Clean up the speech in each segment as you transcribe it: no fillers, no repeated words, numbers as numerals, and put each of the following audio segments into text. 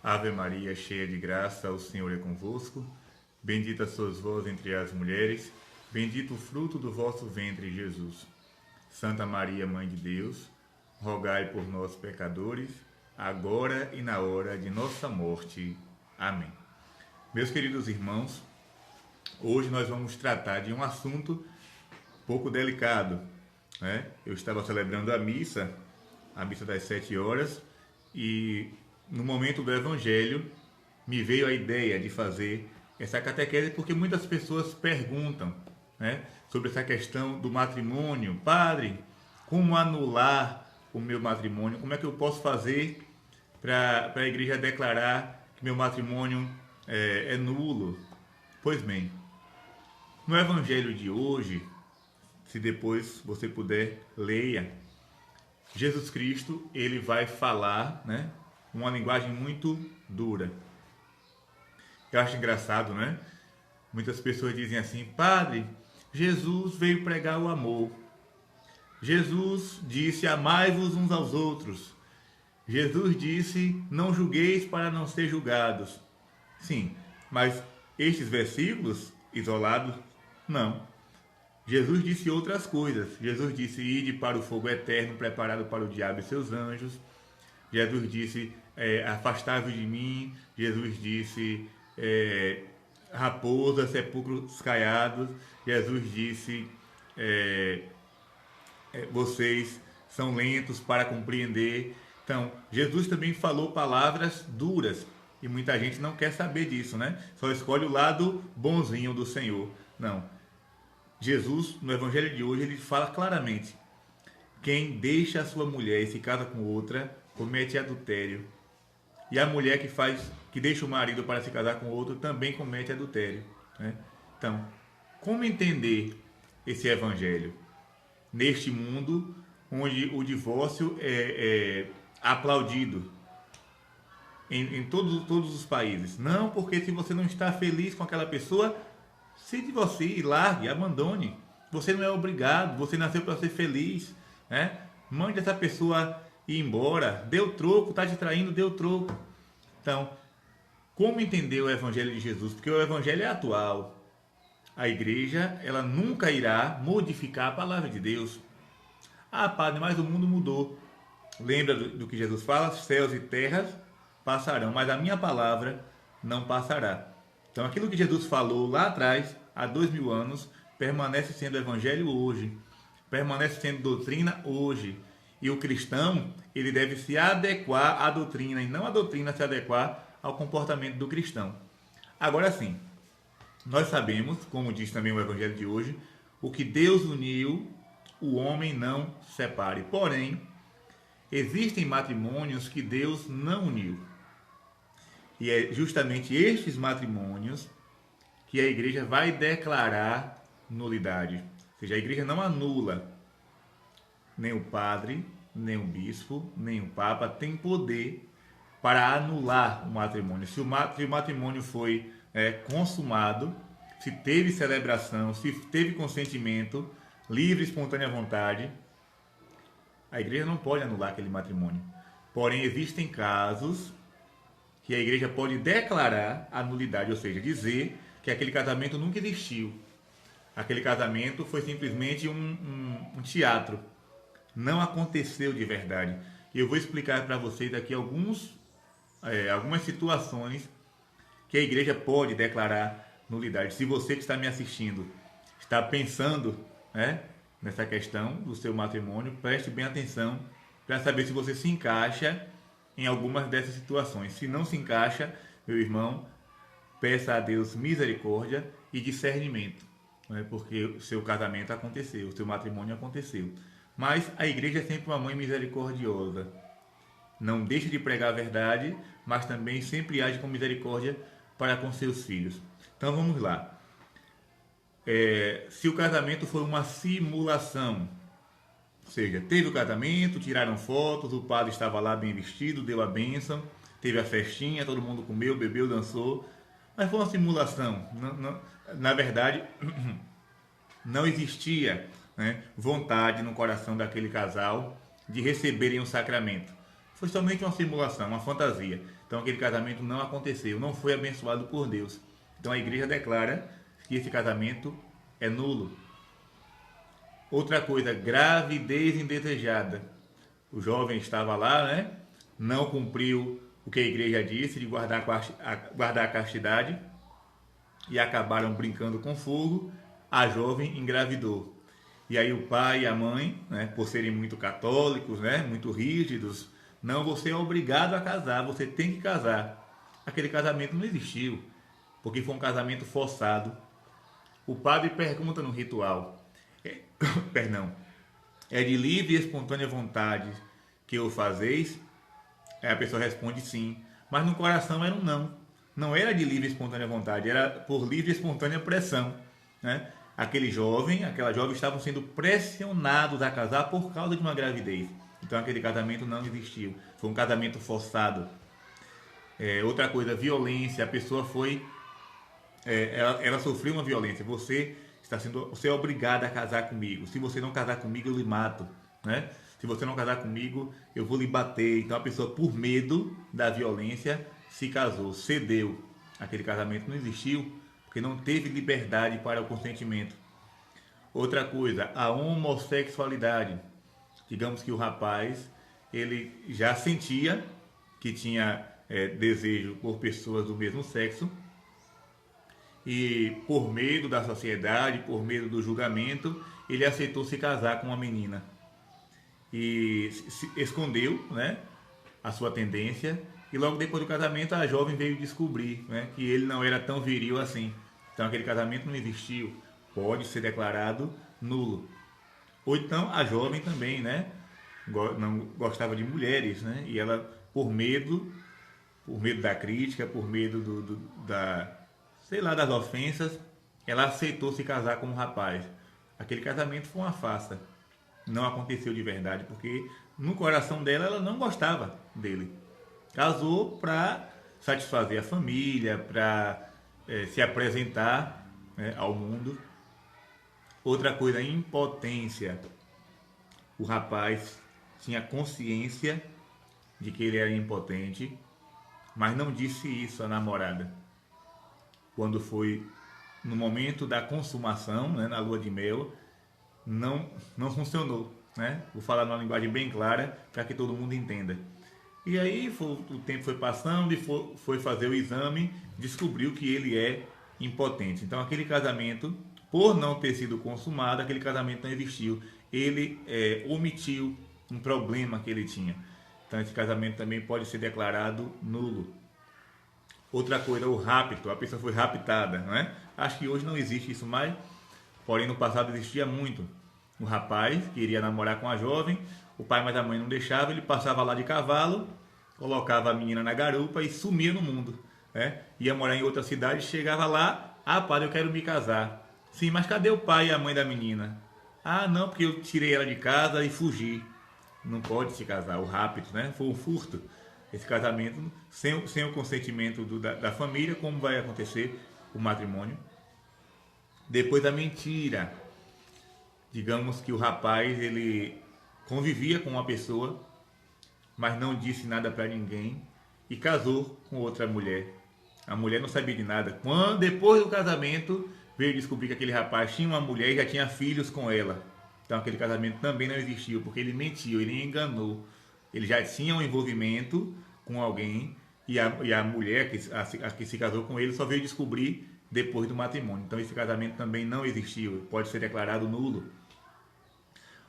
Ave Maria, cheia de graça, o Senhor é convosco. Bendita sois vós entre as mulheres, bendito o fruto do vosso ventre, Jesus. Santa Maria, Mãe de Deus, rogai por nós, pecadores, agora e na hora de nossa morte. Amém. Meus queridos irmãos, hoje nós vamos tratar de um assunto pouco delicado, né? Eu estava celebrando a missa das 7 horas, e no momento do Evangelho me veio a ideia de fazer essa catequese, porque muitas pessoas perguntam, né, sobre essa questão do matrimônio. Padre, como anular o meu matrimônio? Como é que eu posso fazer para a igreja declarar que meu matrimônio é nulo? Pois bem, no Evangelho de hoje, se depois você puder, leia. Jesus Cristo, ele vai falar, né, uma linguagem muito dura. Eu acho engraçado, né? Muitas pessoas dizem assim: Padre, Jesus veio pregar o amor. Jesus disse: amai-vos uns aos outros. Jesus disse: não julgueis para não ser julgados. Sim, mas estes versículos isolados, não. Jesus disse outras coisas. Jesus disse: ide para o fogo eterno preparado para o diabo e seus anjos. Jesus disse: afastai-vos de mim. Jesus disse: raposa, sepulcros caiados. Jesus disse: vocês são lentos para compreender. Então, Jesus também falou palavras duras, e muita gente não quer saber disso, né? Só escolhe o lado bonzinho do Senhor. Não. Jesus, no Evangelho de hoje, ele fala claramente: quem deixa a sua mulher e se casa com outra, comete adultério. E a mulher que deixa o marido para se casar com outro, também comete adultério, né? Então, como entender esse Evangelho neste mundo onde o divórcio é aplaudido em todos os países? Não, porque se você não está feliz com aquela pessoa, se divorcie, largue, abandone. Você não é obrigado, você nasceu para ser feliz, né? Mande essa pessoa ir embora, deu troco, está te traindo, deu troco. Então, como entender o Evangelho de Jesus? Porque o Evangelho é atual. A igreja, ela nunca irá modificar a palavra de Deus. Ah, padre, mas o mundo mudou. Lembra do que Jesus fala? Céus e terras passarão, mas a minha palavra não passará. Então, aquilo que Jesus falou lá atrás, há 2000 anos, permanece sendo evangelho hoje, permanece sendo doutrina hoje. E o cristão, ele deve se adequar à doutrina, e não a doutrina se adequar ao comportamento do cristão. Agora sim, nós sabemos, como diz também o evangelho de hoje, o que Deus uniu, o homem não separe. Porém, existem matrimônios que Deus não uniu. E é justamente estes matrimônios que a igreja vai declarar nulidade. Ou seja, a igreja não anula. Nem o padre, nem o bispo, nem o papa tem poder para anular o matrimônio. Se o matrimônio foi consumado, se teve celebração, se teve consentimento, livre, espontânea vontade, a igreja não pode anular aquele matrimônio. Porém, existem casos que a igreja pode declarar a nulidade, ou seja, dizer que aquele casamento nunca existiu. Aquele casamento foi simplesmente um teatro. Não aconteceu de verdade. E eu vou explicar para vocês aqui algumas situações que a igreja pode declarar nulidade. Se você que está me assistindo está pensando, né, nessa questão do seu matrimônio, preste bem atenção para saber se você se encaixa em algumas dessas situações. Se não se encaixa, meu irmão, peça a Deus misericórdia e discernimento, né? Porque o seu casamento aconteceu, o seu matrimônio aconteceu. Mas a igreja é sempre uma mãe misericordiosa. Não deixa de pregar a verdade, mas também sempre age com misericórdia para com seus filhos. Então vamos lá. Se o casamento for uma simulação, ou seja, teve o casamento, tiraram fotos, o padre estava lá bem vestido, deu a bênção, teve a festinha, todo mundo comeu, bebeu, dançou, mas foi uma simulação. Na verdade, não existia, né, vontade no coração daquele casal de receberem o sacramento. Foi somente uma simulação, uma fantasia. Então aquele casamento não aconteceu, não foi abençoado por Deus. Então a igreja declara que esse casamento é nulo. Outra coisa, gravidez indesejada. O jovem estava lá, né? Não cumpriu o que a igreja disse de guardar a castidade e acabaram brincando com fogo. A jovem engravidou. E aí o pai e a mãe, né, por serem muito católicos, né, muito rígidos, não, você é obrigado a casar, você tem que casar. Aquele casamento não existiu, porque foi um casamento forçado. O padre pergunta no ritual, perdão, é de livre e espontânea vontade que o fazeis? Aí a pessoa responde sim, mas no coração era um não. Não era de livre e espontânea vontade, era por livre e espontânea pressão, né? Aquele jovem, aquela jovem estavam sendo pressionados a casar por causa de uma gravidez. Então aquele casamento não existiu. Foi um casamento forçado. Outra coisa, violência. A pessoa foi, ela sofreu uma violência. Você é obrigado a casar comigo. Se você não casar comigo, eu lhe mato, né? Se você não casar comigo, eu vou lhe bater. Então a pessoa, por medo da violência, se casou, cedeu. Aquele casamento não existiu, porque não teve liberdade para o consentimento. Outra coisa, a homossexualidade. Digamos que o rapaz, ele já sentia que tinha desejo por pessoas do mesmo sexo, e por medo da sociedade, por medo do julgamento, ele aceitou se casar com uma menina. E escondeu, né, a sua tendência, e logo depois do casamento a jovem veio descobrir, né, que ele não era tão viril assim. Então aquele casamento não existiu, pode ser declarado nulo. Ou então a jovem também, né, não gostava de mulheres, né, e ela por medo da crítica, por medo das ofensas, ela aceitou se casar com um rapaz. Aquele casamento foi uma farsa, não aconteceu de verdade, porque no coração dela ela não gostava dele. Casou para satisfazer a família, para se apresentar, né, ao mundo. Outra coisa, impotência. O rapaz tinha consciência de que ele era impotente, mas não disse isso à namorada. Quando foi no momento da consumação, né, na lua de mel, não funcionou, né? Vou falar numa linguagem bem clara para que todo mundo entenda. E aí o tempo foi passando e foi fazer o exame, descobriu que ele é impotente. Então aquele casamento, por não ter sido consumado, aquele casamento não existiu. Ele omitiu um problema que ele tinha. Então esse casamento também pode ser declarado nulo. Outra coisa, o rapto, a pessoa foi raptada, não é? Acho que hoje não existe isso mais, porém no passado existia muito. O rapaz queria namorar com a jovem, o pai mas a mãe não deixava, ele passava lá de cavalo, colocava a menina na garupa e sumia no mundo, né? Ia morar em outra cidade, chegava lá, padre, eu quero me casar. Sim, mas cadê o pai e a mãe da menina? Não, porque eu tirei ela de casa e fugi. Não pode se casar, o rapto, né? Foi um furto. Esse casamento, sem o consentimento da família, como vai acontecer o matrimônio? Depois a mentira. Digamos que o rapaz, ele convivia com uma pessoa, mas não disse nada para ninguém e casou com outra mulher. A mulher não sabia de nada. Quando, depois do casamento, veio descobrir que aquele rapaz tinha uma mulher e já tinha filhos com ela. Então aquele casamento também não existiu, porque ele mentiu, ele enganou. Ele já tinha um envolvimento com alguém e a mulher que se casou com ele só veio descobrir depois do matrimônio. Então esse casamento também não existiu, pode ser declarado nulo.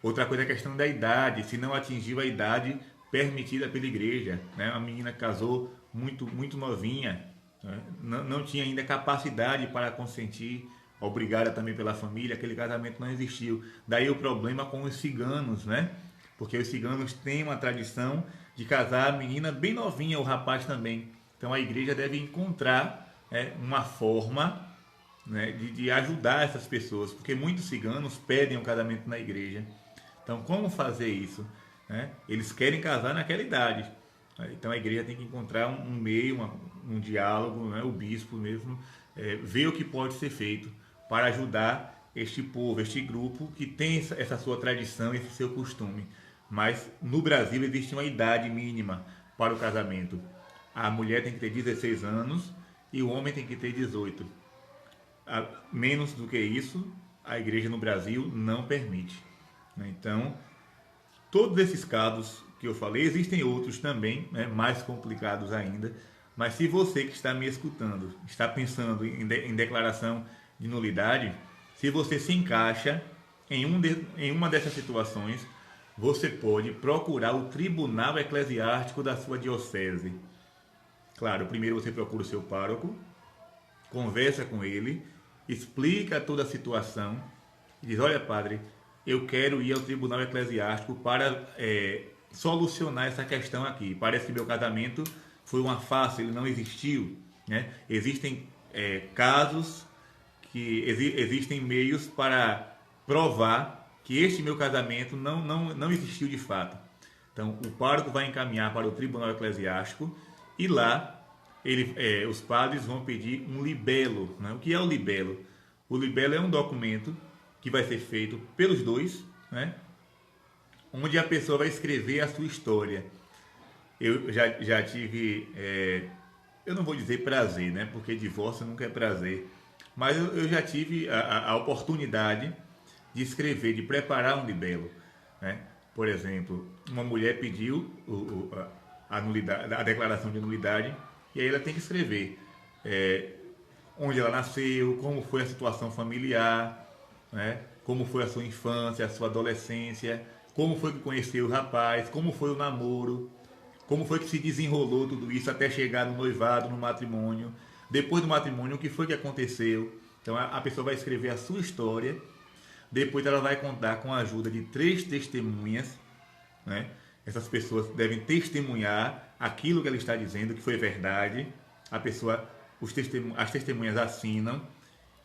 Outra coisa é a questão da idade, se não atingiu a idade permitida pela igreja, né? A menina casou muito, muito novinha, né? Não tinha ainda capacidade para consentir, obrigada também pela família, aquele casamento não existiu. Daí o problema com os ciganos, né? Porque os ciganos têm uma tradição de casar a menina bem novinha, o rapaz também. Então a igreja deve encontrar uma forma, né, de ajudar essas pessoas, porque muitos ciganos pedem um casamento na igreja. Então como fazer isso, né? Eles querem casar naquela idade. Então a igreja tem que encontrar um meio, um diálogo, né? O bispo mesmo ver o que pode ser feito para ajudar este povo, este grupo que tem essa sua tradição, esse seu costume. mas no Brasil existe uma idade mínima para o casamento. A mulher tem que ter 16 anos e o homem tem que ter 18. Menos do que isso, a igreja no Brasil não permite. Então, todos esses casos que eu falei, existem outros também, né, mais complicados ainda, mas se você que está me escutando está pensando em declaração de nulidade, se você se encaixa em uma dessas situações, você pode procurar o tribunal eclesiástico da sua diocese. Claro, primeiro você procura o seu pároco, conversa com ele, explica toda a situação e diz: olha, padre, eu quero ir ao tribunal eclesiástico para solucionar essa questão aqui. Parece que meu casamento foi uma farsa, ele não existiu. Né? Existem casos que existem meios para provar que este meu casamento não existiu de fato. Então, o pároco vai encaminhar para o tribunal eclesiástico e lá os padres vão pedir um libelo. Né? O que é o libelo? O libelo é um documento que vai ser feito pelos dois, né? Onde a pessoa vai escrever a sua história. Eu já tive, eu não vou dizer prazer, né? Porque divórcio nunca é prazer, mas eu já tive a oportunidade de escrever, de preparar um libelo. Né? Por exemplo, uma mulher pediu a declaração de nulidade e aí ela tem que escrever onde ela nasceu, como foi a situação familiar, né? Como foi a sua infância, a sua adolescência, como foi que conheceu o rapaz, como foi o namoro, como foi que se desenrolou tudo isso até chegar no noivado, no matrimônio. Depois do matrimônio, o que foi que aconteceu? Então a pessoa vai escrever a sua história, depois ela vai contar com a ajuda de 3 testemunhas, né? Essas pessoas devem testemunhar aquilo que ela está dizendo, que foi verdade. As testemunhas assinam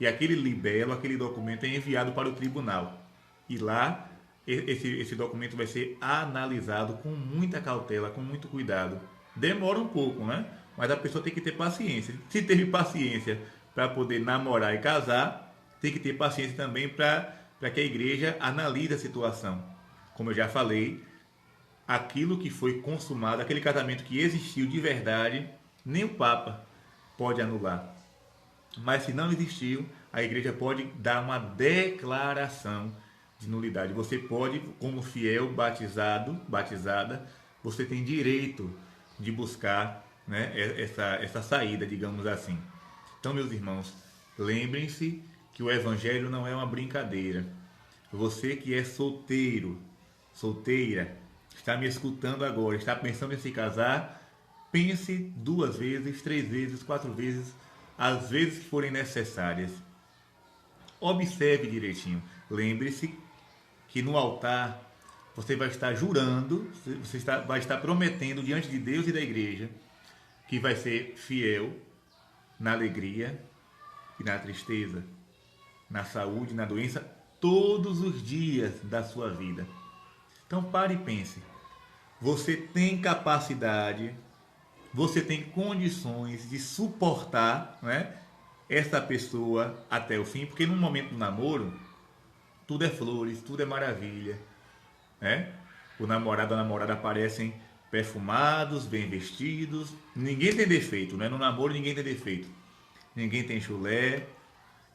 e aquele libelo, aquele documento é enviado para o tribunal. E lá esse documento vai ser analisado com muita cautela, com muito cuidado. Demora um pouco, né? Mas a pessoa tem que ter paciência. Se teve paciência para poder namorar e casar, tem que ter paciência também para que a igreja analise a situação. Como eu já falei, aquilo que foi consumado, aquele casamento que existiu de verdade, nem o Papa pode anular. Mas se não existiu, a igreja pode dar uma declaração de nulidade. Você pode, como fiel batizada, você tem direito de buscar, né, essa saída, digamos assim. Então, meus irmãos, lembrem-se que o evangelho não é uma brincadeira. Você que é solteiro, solteira, está me escutando agora, está pensando em se casar, pense 2 vezes, 3 vezes, 4 vezes, as vezes que forem necessárias. Observe direitinho. Lembre-se que no altar você vai estar jurando, vai estar prometendo diante de Deus e da igreja que vai ser fiel na alegria e na tristeza, na saúde e na doença, todos os dias da sua vida. Então pare e pense. Você tem capacidade, você tem condições de suportar, né, essa pessoa até o fim, porque no momento do namoro tudo é flores, tudo é maravilha, né? O namorado e a namorada aparecem perfumados, bem vestidos, ninguém tem defeito, né? No namoro ninguém tem defeito, ninguém tem chulé,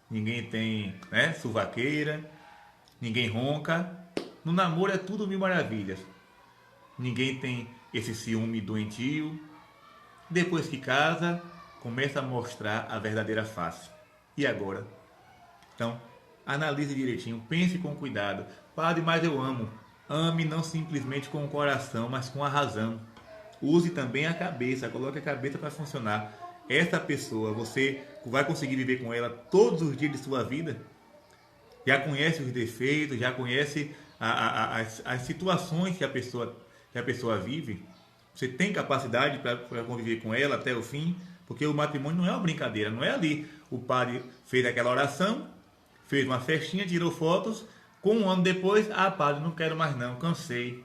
ninguém tem, né, suvaqueira, ninguém ronca. No namoro é tudo mil maravilhas, ninguém tem esse ciúme doentio. Depois que casa, começa a mostrar a verdadeira face. E agora? Então, analise direitinho, pense com cuidado. Padre, mas eu amo. Ame não simplesmente com o coração, mas com a razão. Use também a cabeça, coloque a cabeça para funcionar. Essa pessoa, você vai conseguir viver com ela todos os dias de sua vida? Já conhece os defeitos, já conhece as situações que a pessoa vive? Você tem capacidade para conviver com ela até o fim? Porque o matrimônio não é uma brincadeira, não é ali. O padre fez aquela oração, fez uma festinha, tirou fotos, com 1 ano depois, padre, não quero mais não, cansei.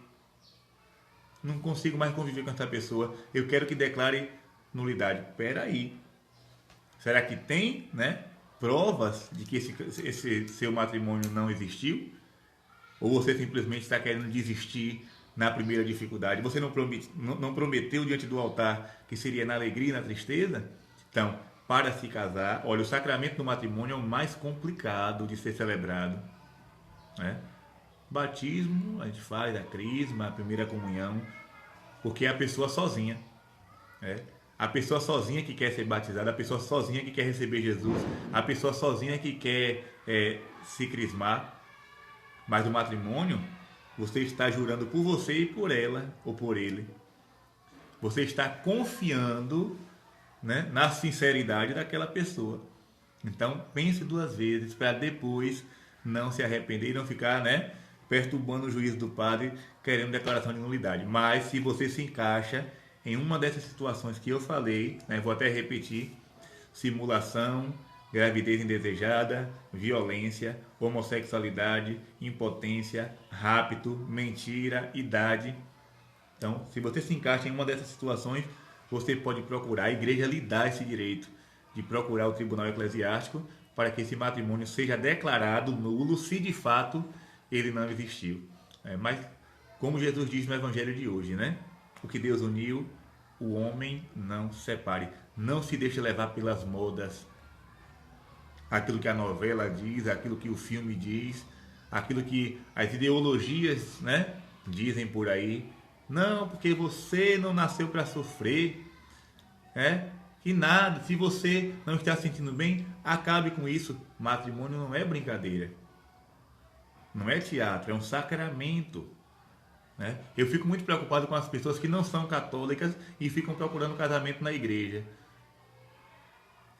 Não consigo mais conviver com essa pessoa, eu quero que declare nulidade. Espera aí. Será que tem, né, provas de que esse seu matrimônio não existiu? Ou você simplesmente está querendo desistir na primeira dificuldade? Você não prometeu diante do altar que seria na alegria e na tristeza? Então, para se casar, olha, o sacramento do matrimônio é o mais complicado de ser celebrado, né? Batismo, a gente faz a crisma, a primeira comunhão, porque é a pessoa sozinha, né? A pessoa sozinha que quer ser batizada, a pessoa sozinha que quer receber Jesus, a pessoa sozinha que quer se crismar. Mas o matrimônio, você está jurando por você e por ela ou por ele. Você está confiando, né, na sinceridade daquela pessoa. Então pense duas vezes para depois não se arrepender e não ficar, né, perturbando o juízo do padre querendo declaração de nulidade. Mas se você se encaixa em uma dessas situações que eu falei, né, vou até repetir: simulação, gravidez indesejada, violência, homossexualidade, impotência, rapto, mentira, idade. Então, se você se encaixa em uma dessas situações, você pode procurar, a igreja lhe dá esse direito de procurar o tribunal eclesiástico para que esse matrimônio seja declarado nulo se de fato ele não existiu. Mas, como Jesus diz no evangelho de hoje, né? O que Deus uniu, o homem não separe. Não se deixe levar pelas modas. Aquilo que a novela diz, aquilo que o filme diz, aquilo que as ideologias, né, dizem por aí. Não, porque você não nasceu para sofrer, né? Que nada, se você não está se sentindo bem, acabe com isso. Matrimônio não é brincadeira, não é teatro, é um sacramento, né? Eu fico muito preocupado com as pessoas que não são católicas e ficam procurando casamento na igreja.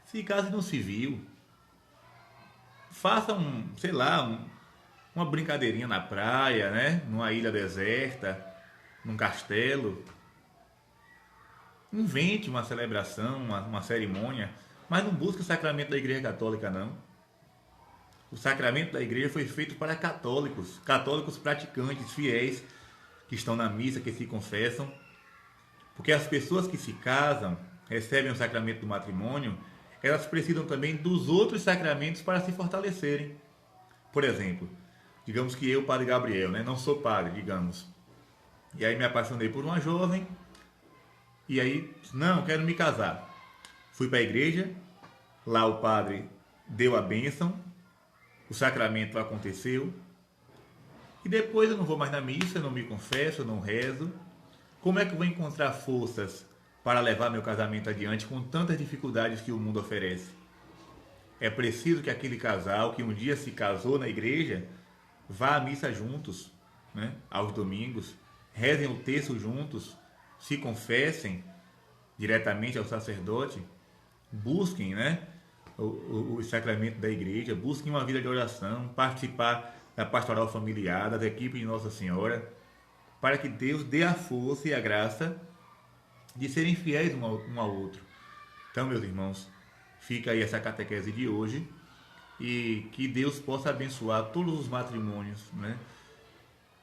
Se case no civil, faça sei lá, uma brincadeirinha na praia, né? Numa ilha deserta, num castelo. Invente uma celebração, uma cerimônia, mas não busque o sacramento da igreja católica, não. O sacramento da igreja foi feito para católicos, católicos praticantes, fiéis, que estão na missa, que se confessam. Porque as pessoas que se casam, recebem o sacramento do matrimônio, elas precisam também dos outros sacramentos para se fortalecerem. Por exemplo, digamos que eu, padre Gabriel, né, não sou padre, digamos. E aí me apaixonei por uma jovem, e aí, não, quero me casar. Fui para a igreja, lá o padre deu a bênção, o sacramento aconteceu, e depois eu não vou mais na missa, eu não me confesso, eu não rezo. Como é que eu vou encontrar forças para levar meu casamento adiante com tantas dificuldades que o mundo oferece? É preciso que aquele casal que um dia se casou na igreja vá à missa juntos, né, aos domingos, rezem o terço juntos, se confessem diretamente ao sacerdote, busquem, né, o sacramento da igreja, busquem uma vida de oração, participar da pastoral familiar, das equipes de Nossa Senhora, para que Deus dê a força e a graça de serem fiéis um ao outro. Então, meus irmãos, fica aí essa catequese de hoje e que Deus possa abençoar todos os matrimônios, né?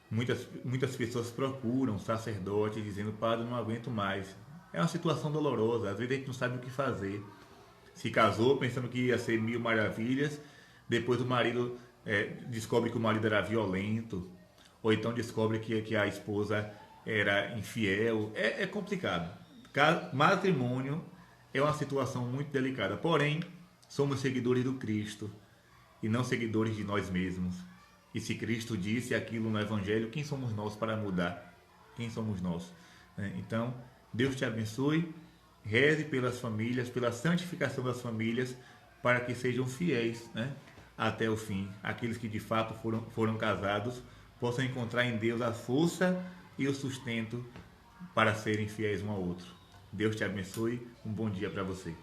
Muitas pessoas procuram sacerdote dizendo: padre, não aguento mais. É uma situação dolorosa, às vezes a gente não sabe o que fazer. Se casou pensando que ia ser mil maravilhas, depois o marido descobre que o marido era violento, ou então descobre que a esposa era infiel. É complicado. Matrimônio é uma situação muito delicada, porém somos seguidores do Cristo e não seguidores de nós mesmos. E se Cristo disse aquilo no Evangelho, quem somos nós para mudar? Quem somos nós? Então, Deus te abençoe, reze pelas famílias, pela santificação das famílias, para que sejam fiéis, né, até o fim. Aqueles que de fato foram casados possam encontrar em Deus a força e o sustento para serem fiéis um ao outro. Deus te abençoe, um bom dia para você.